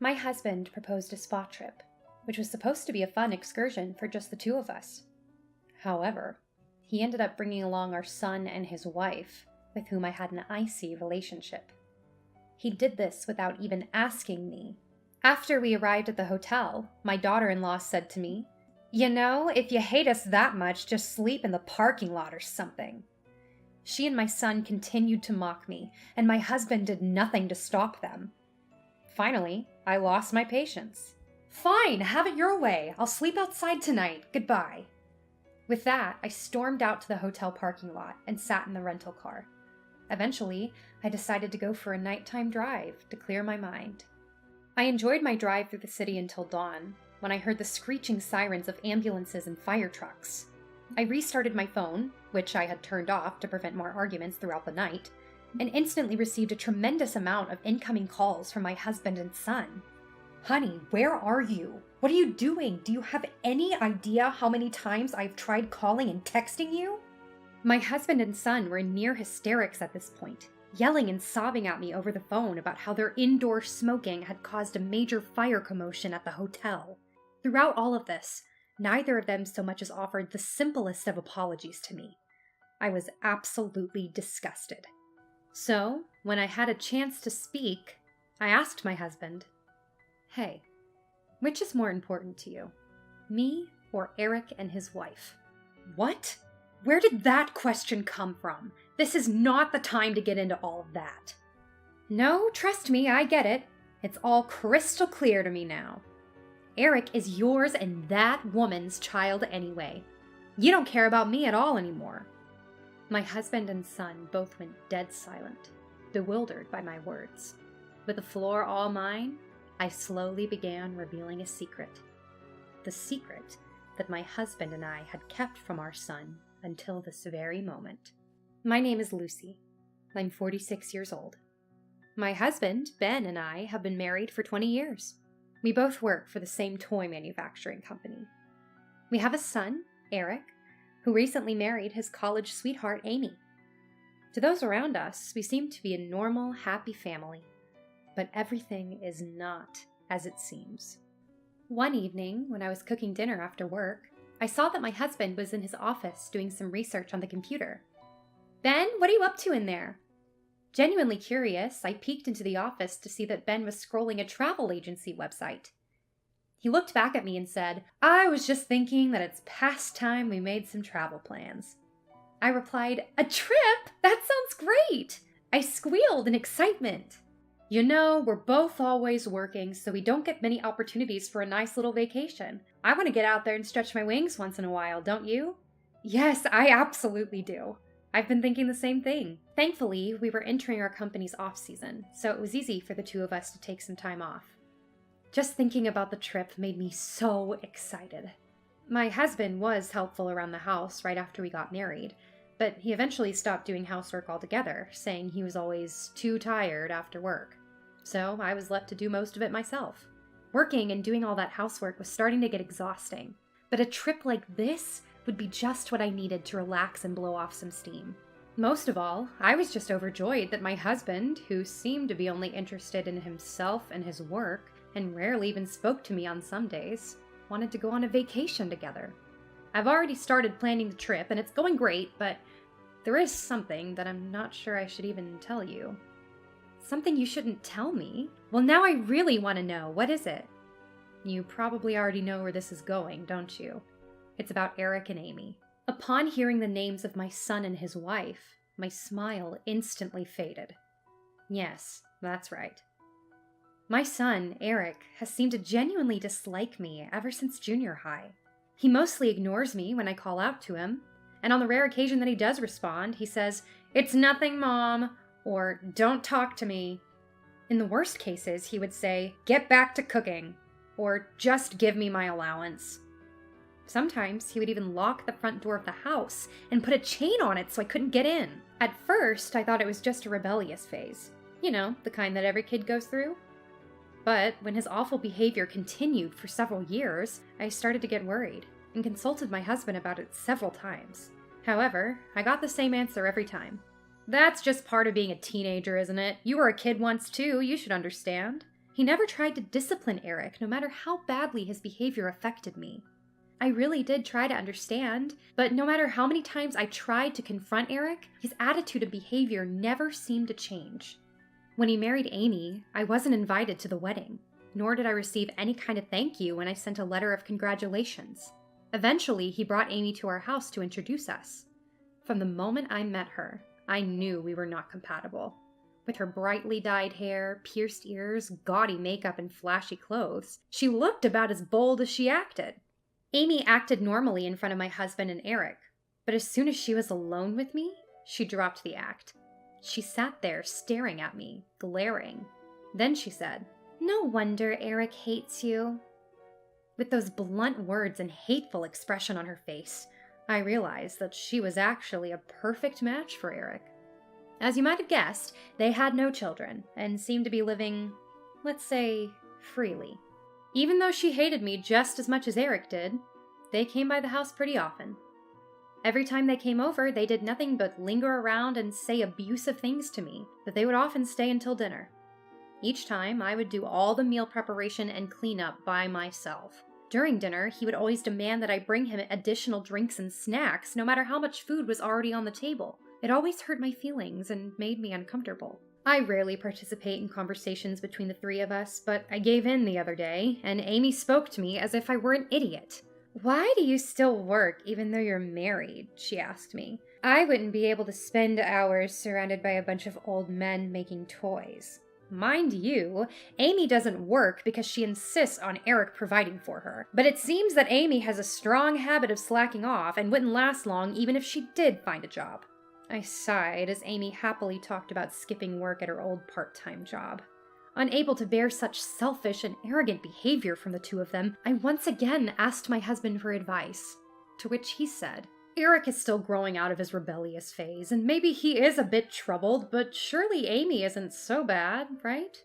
My husband proposed a spa trip, which was supposed to be a fun excursion for just the two of us. However, he ended up bringing along our son and his wife, with whom I had an icy relationship. He did this without even asking me. After we arrived at the hotel, my daughter-in-law said to me, "You know, if you hate us that much, just sleep in the parking lot or something." She and my son continued to mock me, and my husband did nothing to stop them. Finally, I lost my patience. "Fine, have it your way. I'll sleep outside tonight. Goodbye." With that, I stormed out to the hotel parking lot and sat in the rental car. Eventually, I decided to go for a nighttime drive to clear my mind. I enjoyed my drive through the city until dawn, when I heard the screeching sirens of ambulances and fire trucks. I restarted my phone, which I had turned off to prevent more arguments throughout the night, and instantly received a tremendous amount of incoming calls from my husband and son. "Honey, where are you? What are you doing? Do you have any idea how many times I've tried calling and texting you?" My husband and son were in near hysterics at this point, yelling and sobbing at me over the phone about how their indoor smoking had caused a major fire commotion at the hotel. Throughout all of this, neither of them so much as offered the simplest of apologies to me. I was absolutely disgusted. So, when I had a chance to speak, I asked my husband, "Hey, which is more important to you, me or Eric and his wife?" "What? Where did that question come from? This is not the time to get into all of that." "No, trust me, I get it. It's all crystal clear to me now. Eric is yours and that woman's child anyway. You don't care about me at all anymore." My husband and son both went dead silent, bewildered by my words. With the floor all mine, I slowly began revealing a secret. The secret that my husband and I had kept from our son until this very moment. My name is Lucy. I'm 46 years old. My husband, Ben, and I have been married for 20 years. We both work for the same toy manufacturing company. We have a son, Eric, who recently married his college sweetheart, Amy. To those around us, we seem to be a normal, happy family, but everything is not as it seems. One evening, when I was cooking dinner after work, I saw that my husband was in his office doing some research on the computer. "Ben, what are you up to in there?" Genuinely curious, I peeked into the office to see that Ben was scrolling a travel agency website. He looked back at me and said, "I was just thinking that it's past time we made some travel plans." I replied, "A trip? That sounds great!" I squealed in excitement. "You know, we're both always working, so we don't get many opportunities for a nice little vacation. I want to get out there and stretch my wings once in a while, don't you?" "Yes, I absolutely do. I've been thinking the same thing." Thankfully, we were entering our company's off-season, so it was easy for the two of us to take some time off. Just thinking about the trip made me so excited. My husband was helpful around the house right after we got married, but he eventually stopped doing housework altogether, saying he was always too tired after work. So I was left to do most of it myself. Working and doing all that housework was starting to get exhausting, but a trip like this would be just what I needed to relax and blow off some steam. Most of all, I was just overjoyed that my husband, who seemed to be only interested in himself and his work, and rarely even spoke to me on some days, wanted to go on a vacation together. I've already started planning the trip, and it's going great, but there is something that I'm not sure I should even tell you. Something you shouldn't tell me? Well, now I really want to know. What is it? You probably already know where this is going, don't you? It's about Eric and Amy. Upon hearing the names of my son and his wife, my smile instantly faded. Yes, that's right. My son, Eric, has seemed to genuinely dislike me ever since junior high. He mostly ignores me when I call out to him, and on the rare occasion that he does respond, he says, "It's nothing, Mom," or "Don't talk to me." In the worst cases, he would say, "Get back to cooking," or "Just give me my allowance." Sometimes he would even lock the front door of the house and put a chain on it so I couldn't get in. At first, I thought it was just a rebellious phase. You know, the kind that every kid goes through. But when his awful behavior continued for several years, I started to get worried and consulted my husband about it several times. However, I got the same answer every time. "That's just part of being a teenager, isn't it? You were a kid once too, you should understand." He never tried to discipline Eric, no matter how badly his behavior affected me. I really did try to understand, but no matter how many times I tried to confront Eric, his attitude and behavior never seemed to change. When he married Amy, I wasn't invited to the wedding, nor did I receive any kind of thank you when I sent a letter of congratulations. Eventually, he brought Amy to our house to introduce us. From the moment I met her, I knew we were not compatible. With her brightly dyed hair, pierced ears, gaudy makeup, and flashy clothes, she looked about as bold as she acted. Amy acted normally in front of my husband and Eric, but as soon as she was alone with me, she dropped the act. She sat there staring at me, glaring. Then she said, "No wonder Eric hates you." With those blunt words and hateful expression on her face, I realized that she was actually a perfect match for Eric. As you might have guessed, they had no children and seemed to be living, let's say, freely. Even though she hated me just as much as Eric did, they came by the house pretty often. Every time they came over, they did nothing but linger around and say abusive things to me, but they would often stay until dinner. Each time, I would do all the meal preparation and cleanup by myself. During dinner, he would always demand that I bring him additional drinks and snacks, no matter how much food was already on the table. It always hurt my feelings and made me uncomfortable. I rarely participate in conversations between the three of us, but I gave in the other day, and Amy spoke to me as if I were an idiot. "Why do you still work even though you're married?" she asked me. "I wouldn't be able to spend hours surrounded by a bunch of old men making toys." Mind you, Amy doesn't work because she insists on Eric providing for her, but it seems that Amy has a strong habit of slacking off and wouldn't last long even if she did find a job. I sighed as Amy happily talked about skipping work at her old part-time job. Unable to bear such selfish and arrogant behavior from the two of them, I once again asked my husband for advice, to which he said, "Eric is still growing out of his rebellious phase, and maybe he is a bit troubled, but surely Amy isn't so bad, right?"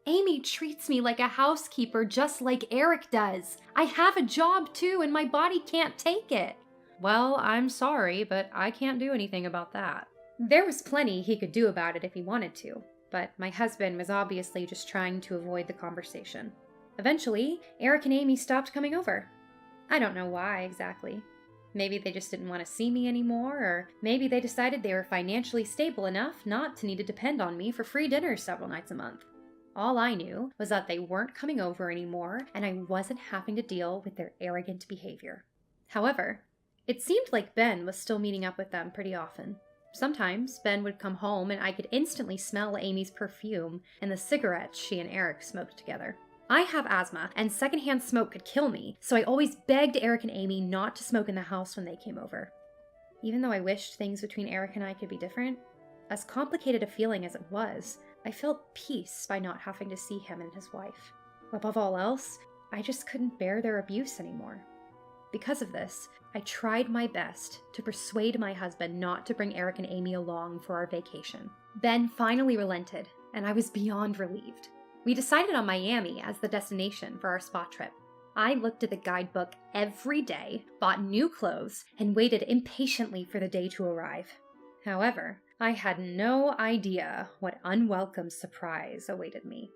"Amy treats me like a housekeeper just like Eric does. I have a job too, and my body can't take it." Well, I'm sorry, but I can't do anything about that. There was plenty he could do about it if he wanted to, but my husband was obviously just trying to avoid the conversation. Eventually, Eric and Amy stopped coming over. I don't know why exactly. Maybe they just didn't want to see me anymore, or maybe they decided they were financially stable enough not to need to depend on me for free dinners several nights a month. All I knew was that they weren't coming over anymore, and I wasn't having to deal with their arrogant behavior. However, it seemed like Ben was still meeting up with them pretty often. Sometimes Ben would come home and I could instantly smell Amy's perfume and the cigarettes she and Eric smoked together. I have asthma, and secondhand smoke could kill me, so I always begged Eric and Amy not to smoke in the house when they came over. Even though I wished things between Eric and I could be different, as complicated a feeling as it was, I felt peace by not having to see him and his wife. Above all else, I just couldn't bear their abuse anymore. Because of this, I tried my best to persuade my husband not to bring Eric and Amy along for our vacation. Ben finally relented, and I was beyond relieved. We decided on Miami as the destination for our spa trip. I looked at the guidebook every day, bought new clothes, and waited impatiently for the day to arrive. However, I had no idea what unwelcome surprise awaited me.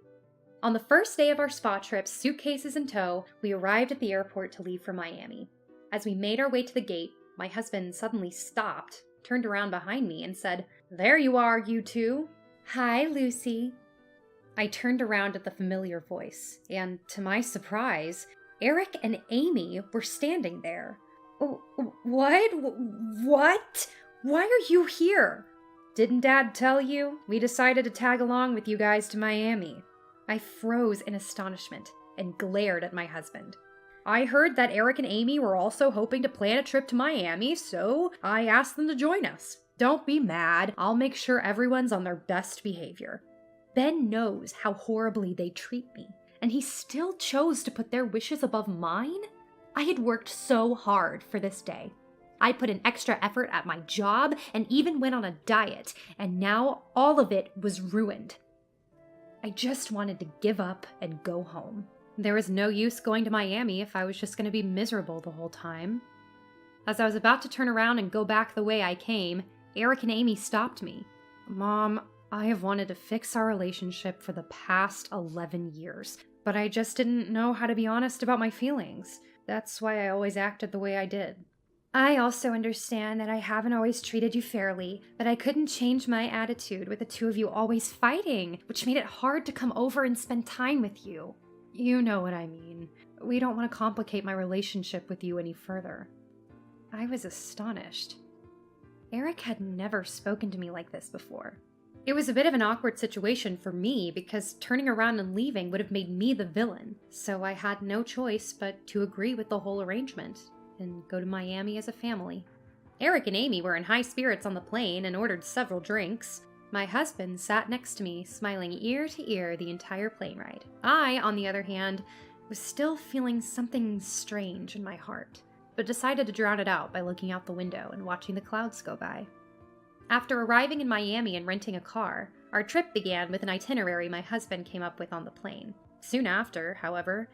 On the first day of our spa trip, suitcases in tow, we arrived at the airport to leave for Miami. As we made our way to the gate, my husband suddenly stopped, turned around behind me, and said, "There you are, you two." "Hi, Lucy." I turned around at the familiar voice, and to my surprise, Eric and Amy were standing there. What? What? Why are you here?" "Didn't Dad tell you? We decided to tag along with you guys to Miami." I froze in astonishment and glared at my husband. "I heard that Eric and Amy were also hoping to plan a trip to Miami, so I asked them to join us. Don't be mad. I'll make sure everyone's on their best behavior." Ben knows how horribly they treat me, and he still chose to put their wishes above mine? I had worked so hard for this day. I put in extra effort at my job and even went on a diet, and now all of it was ruined. I just wanted to give up and go home. There was no use going to Miami if I was just going to be miserable the whole time. As I was about to turn around and go back the way I came, Eric and Amy stopped me. "Mom, I have wanted to fix our relationship for the past 11 years, but I just didn't know how to be honest about my feelings. That's why I always acted the way I did. I also understand that I haven't always treated you fairly, but I couldn't change my attitude with the two of you always fighting, which made it hard to come over and spend time with you. You know what I mean. We don't want to complicate my relationship with you any further. I was astonished. Eric had never spoken to me like this before. It was a bit of an awkward situation for me because turning around and leaving would have made me the villain, so I had no choice but to agree with the whole arrangement and go to Miami as a family. Eric and Amy were in high spirits on the plane and ordered several drinks. My husband sat next to me, smiling ear to ear the entire plane ride. I, on the other hand, was still feeling something strange in my heart, but decided to drown it out by looking out the window and watching the clouds go by. After arriving in Miami and renting a car, our trip began with an itinerary my husband came up with on the plane. Soon after, however,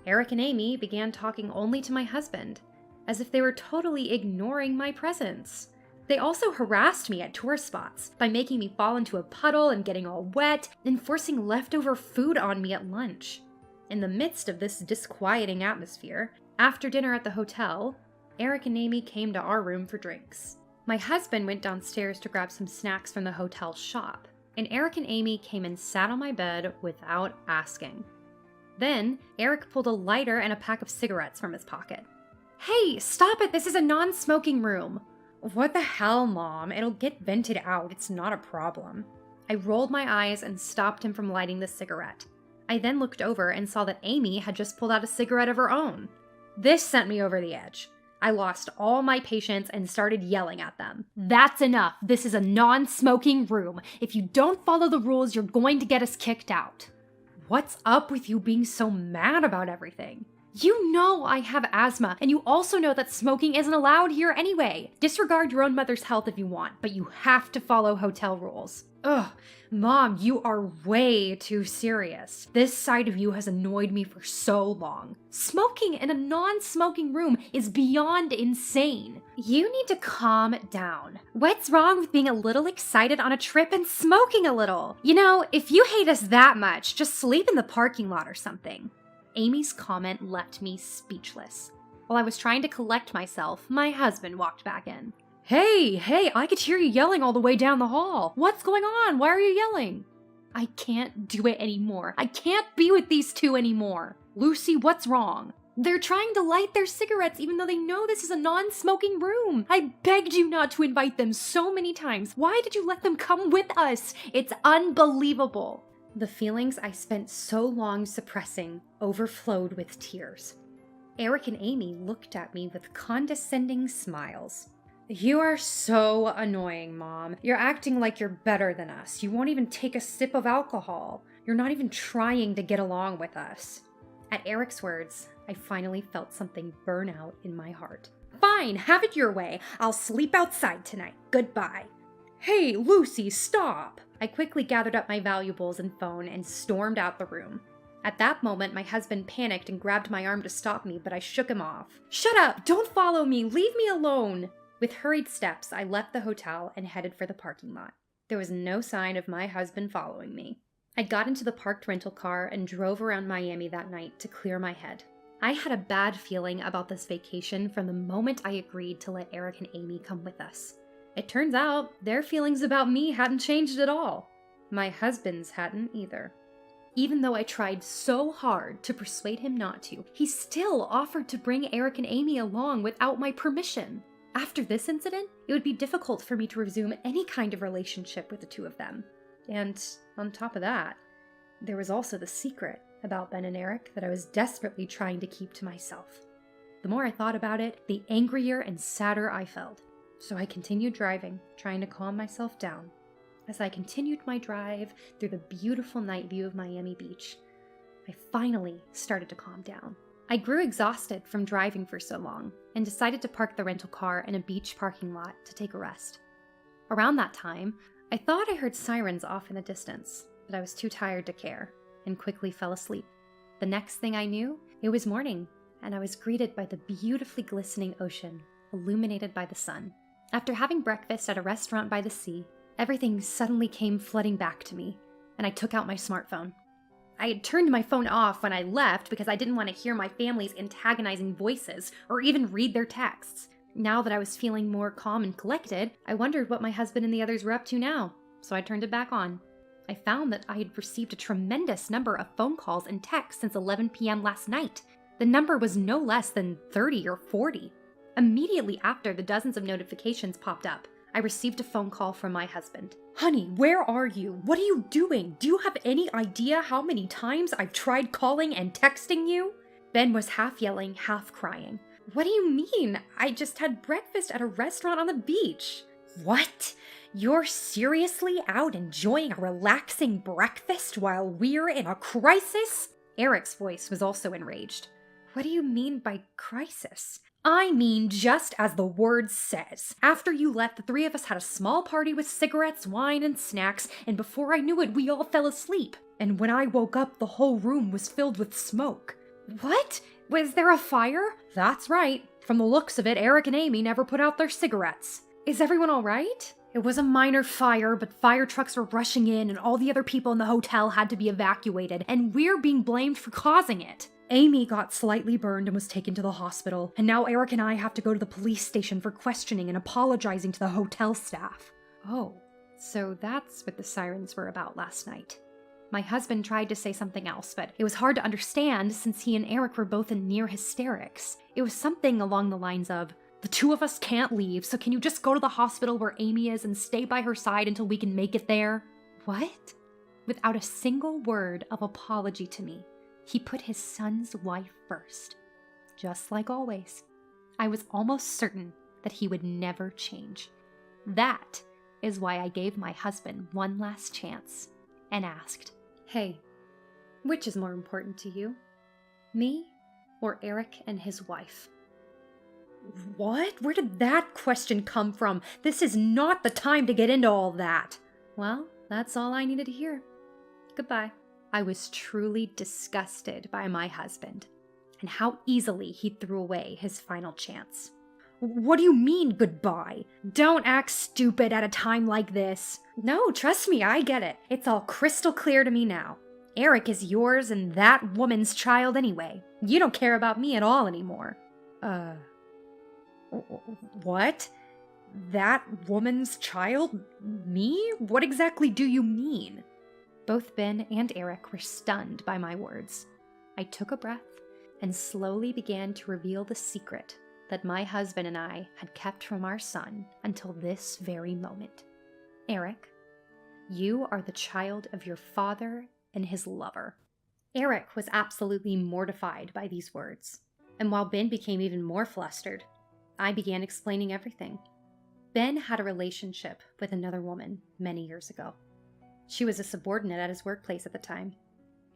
Eric and Amy began talking only to my husband, as if they were totally ignoring my presence. They also harassed me at tourist spots by making me fall into a puddle and getting all wet, and forcing leftover food on me at lunch. In the midst of this disquieting atmosphere, after dinner at the hotel, Eric and Amy came to our room for drinks. My husband went downstairs to grab some snacks from the hotel shop, and Eric and Amy came and sat on my bed without asking. Then, Eric pulled a lighter and a pack of cigarettes from his pocket. "Hey, stop it! This is a non-smoking room!" "What the hell, Mom? It'll get vented out. It's not a problem." I rolled my eyes and stopped him from lighting the cigarette. I then looked over and saw that Amy had just pulled out a cigarette of her own. This sent me over the edge. I lost all my patience and started yelling at them. "That's enough. This is a non-smoking room. If you don't follow the rules, you're going to get us kicked out." "What's up with you being so mad about everything?" "You know I have asthma, and you also know that smoking isn't allowed here anyway. Disregard your own mother's health if you want, but you have to follow hotel rules." Ugh, Mom, you are way too serious. This side of you has annoyed me for so long. Smoking in a non-smoking room is beyond insane. You need to calm down. What's wrong with being a little excited on a trip and smoking a little? You know, if you hate us that much, just sleep in the parking lot or something. Amy's comment left me speechless. While I was trying to collect myself, my husband walked back in. Hey, I could hear you yelling all the way down the hall. What's going on? Why are you yelling?" "I can't do it anymore. I can't be with these two anymore." "Lucy, what's wrong?" "They're trying to light their cigarettes even though they know this is a non-smoking room. I begged you not to invite them so many times. Why did you let them come with us? It's unbelievable." The feelings I spent so long suppressing overflowed with tears. Eric and Amy looked at me with condescending smiles. "You are so annoying, Mom. You're acting like you're better than us. You won't even take a sip of alcohol. You're not even trying to get along with us." At Eric's words, I finally felt something burn out in my heart. "Fine, have it your way. I'll sleep outside tonight. Goodbye." "Hey, Lucy, stop!" I quickly gathered up my valuables and phone and stormed out the room. At that moment, my husband panicked and grabbed my arm to stop me, but I shook him off. "Shut up! Don't follow me! Leave me alone!" With hurried steps, I left the hotel and headed for the parking lot. There was no sign of my husband following me. I got into the parked rental car and drove around Miami that night to clear my head. I had a bad feeling about this vacation from the moment I agreed to let Eric and Amy come with us. It turns out their feelings about me hadn't changed at all. My husband's hadn't either. Even though I tried so hard to persuade him not to, he still offered to bring Eric and Amy along without my permission. After this incident, it would be difficult for me to resume any kind of relationship with the two of them. And on top of that, there was also the secret about Ben and Eric that I was desperately trying to keep to myself. The more I thought about it, the angrier and sadder I felt. So I continued driving, trying to calm myself down. As I continued my drive through the beautiful night view of Miami Beach, I finally started to calm down. I grew exhausted from driving for so long and decided to park the rental car in a beach parking lot to take a rest. Around that time, I thought I heard sirens off in the distance, but I was too tired to care and quickly fell asleep. The next thing I knew, it was morning, and I was greeted by the beautifully glistening ocean, illuminated by the sun. After having breakfast at a restaurant by the sea, Everything suddenly came flooding back to me, and I took out my smartphone. I had turned my phone off when I left because I didn't want to hear my family's antagonizing voices or even read their texts. Now that I was feeling more calm and collected, I wondered what my husband and the others were up to now, so I turned it back on. I found that I had received a tremendous number of phone calls and texts since 11 p.m. last night. The number was no less than 30 or 40. Immediately after the dozens of notifications popped up, I received a phone call from my husband. "Honey, where are you? What are you doing? Do you have any idea how many times I've tried calling and texting you?" Ben was half yelling, half crying. "What do you mean? I just had breakfast at a restaurant on the beach." "What? You're seriously out enjoying a relaxing breakfast while we're in a crisis?" Eric's voice was also enraged. "What do you mean by crisis?" "I mean just as the word says. After you left, the three of us had a small party with cigarettes, wine, and snacks, and before I knew it, we all fell asleep. And when I woke up, the whole room was filled with smoke." "What? Was there a fire?" "That's right. From the looks of it, Eric and Amy never put out their cigarettes." "Is everyone all right?" "It was a minor fire, but fire trucks were rushing in, and all the other people in the hotel had to be evacuated, and we're being blamed for causing it. Amy got slightly burned and was taken to the hospital, and now Eric and I have to go to the police station for questioning and apologizing to the hotel staff." Oh, so that's what the sirens were about last night. My husband tried to say something else, but it was hard to understand since he and Eric were both in near hysterics. It was something along the lines of, "The two of us can't leave, so can you just go to the hospital where Amy is and stay by her side until we can make it there?" What? Without a single word of apology to me, he put his son's wife first. Just like always. I was almost certain that he would never change. That is why I gave my husband one last chance and asked, "Hey, which is more important to you? Me or Eric and his wife?" "What? Where did that question come from? This is not the time to get into all that." "Well, that's all I needed to hear. Goodbye." I was truly disgusted by my husband, and how easily he threw away his final chance. "What do you mean, goodbye? Don't act stupid at a time like this." "No, trust me, I get it. It's all crystal clear to me now. Eric is yours and that woman's child anyway. You don't care about me at all anymore." What? That woman's child? Me? What exactly do you mean?" Both Ben and Eric were stunned by my words. I took a breath and slowly began to reveal the secret that my husband and I had kept from our son until this very moment. "Eric, you are the child of your father and his lover." Eric was absolutely mortified by these words, and while Ben became even more flustered, I began explaining everything. Ben had a relationship with another woman many years ago. She was a subordinate at his workplace at the time.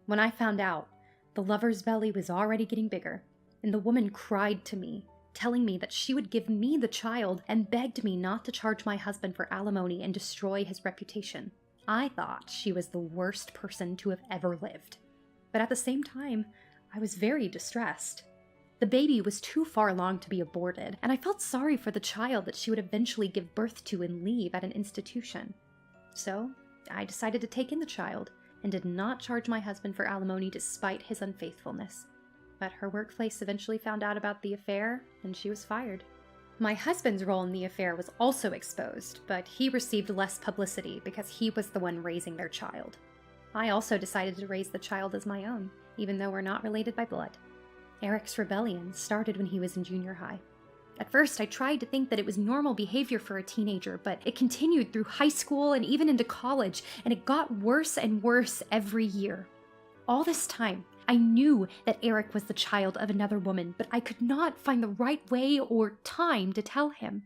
When I found out, the lover's belly was already getting bigger, and the woman cried to me, telling me that she would give me the child and begged me not to charge my husband for alimony and destroy his reputation. I thought she was the worst person to have ever lived. But at the same time, I was very distressed. The baby was too far along to be aborted, and I felt sorry for the child that she would eventually give birth to and leave at an institution. So I decided to take in the child and did not charge my husband for alimony despite his unfaithfulness. But her workplace eventually found out about the affair, and she was fired. My husband's role in the affair was also exposed, but he received less publicity because he was the one raising their child. I also decided to raise the child as my own, even though we're not related by blood. Eric's rebellion started when he was in junior high. At first, I tried to think that it was normal behavior for a teenager, but it continued through high school and even into college, and it got worse and worse every year. All this time, I knew that Eric was the child of another woman, but I could not find the right way or time to tell him.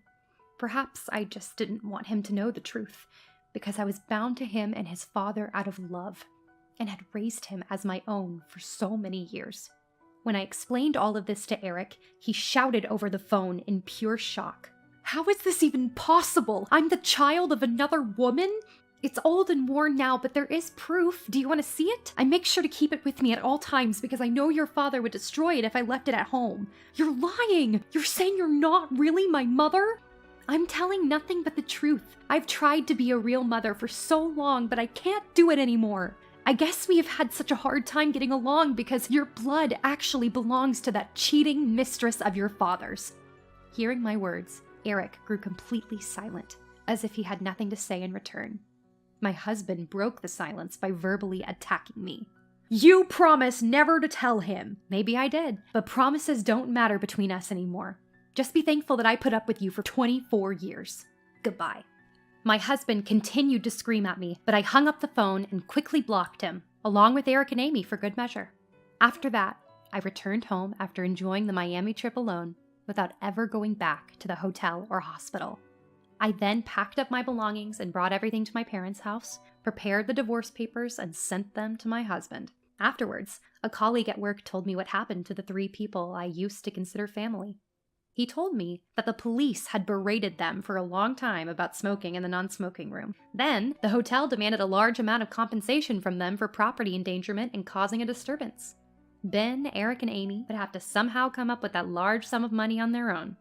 Perhaps I just didn't want him to know the truth, because I was bound to him and his father out of love, and had raised him as my own for so many years. When I explained all of this to Eric, he shouted over the phone in pure shock. "How is this even possible? I'm the child of another woman? It's old and worn now, but there is proof. Do you want to see it? I make sure to keep it with me at all times because I know your father would destroy it if I left it at home." "You're lying! You're saying you're not really my mother?" I'm telling nothing but the truth. I've tried to be a real mother for so long, but I can't do it anymore. I guess we have had such a hard time getting along because your blood actually belongs to that cheating mistress of your father's." Hearing my words, Eric grew completely silent, as if he had nothing to say in return. My husband broke the silence by verbally attacking me. "You promised never to tell him." "Maybe I did, but promises don't matter between us anymore. Just be thankful that I put up with you for 24 years. Goodbye." My husband continued to scream at me, but I hung up the phone and quickly blocked him, along with Eric and Amy for good measure. After that, I returned home after enjoying the Miami trip alone, without ever going back to the hotel or hospital. I then packed up my belongings and brought everything to my parents' house, prepared the divorce papers, and sent them to my husband. Afterwards, a colleague at work told me what happened to the 3 people I used to consider family. He told me that the police had berated them for a long time about smoking in the non-smoking room. Then, the hotel demanded a large amount of compensation from them for property endangerment and causing a disturbance. Ben, Eric, and Amy would have to somehow come up with that large sum of money on their own.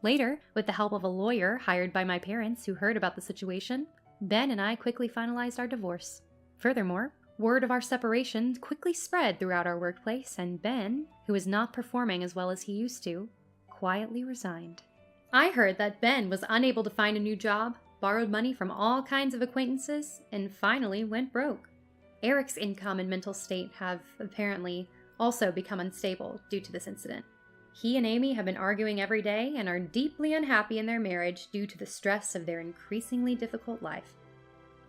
Later, with the help of a lawyer hired by my parents who heard about the situation, Ben and I quickly finalized our divorce. Furthermore, word of our separation quickly spread throughout our workplace, and Ben, who was not performing as well as he used to, quietly resigned. I heard that Ben was unable to find a new job, borrowed money from all kinds of acquaintances, and finally went broke. Eric's income and mental state have, apparently, also become unstable due to this incident. He and Amy have been arguing every day and are deeply unhappy in their marriage due to the stress of their increasingly difficult life.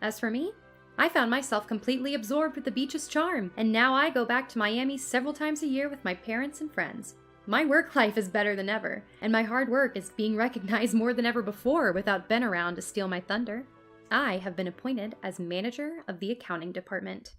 As for me, I found myself completely absorbed with the beach's charm, and now I go back to Miami several times a year with my parents and friends. My work life is better than ever, and my hard work is being recognized more than ever before without Ben around to steal my thunder. I have been appointed as manager of the accounting department.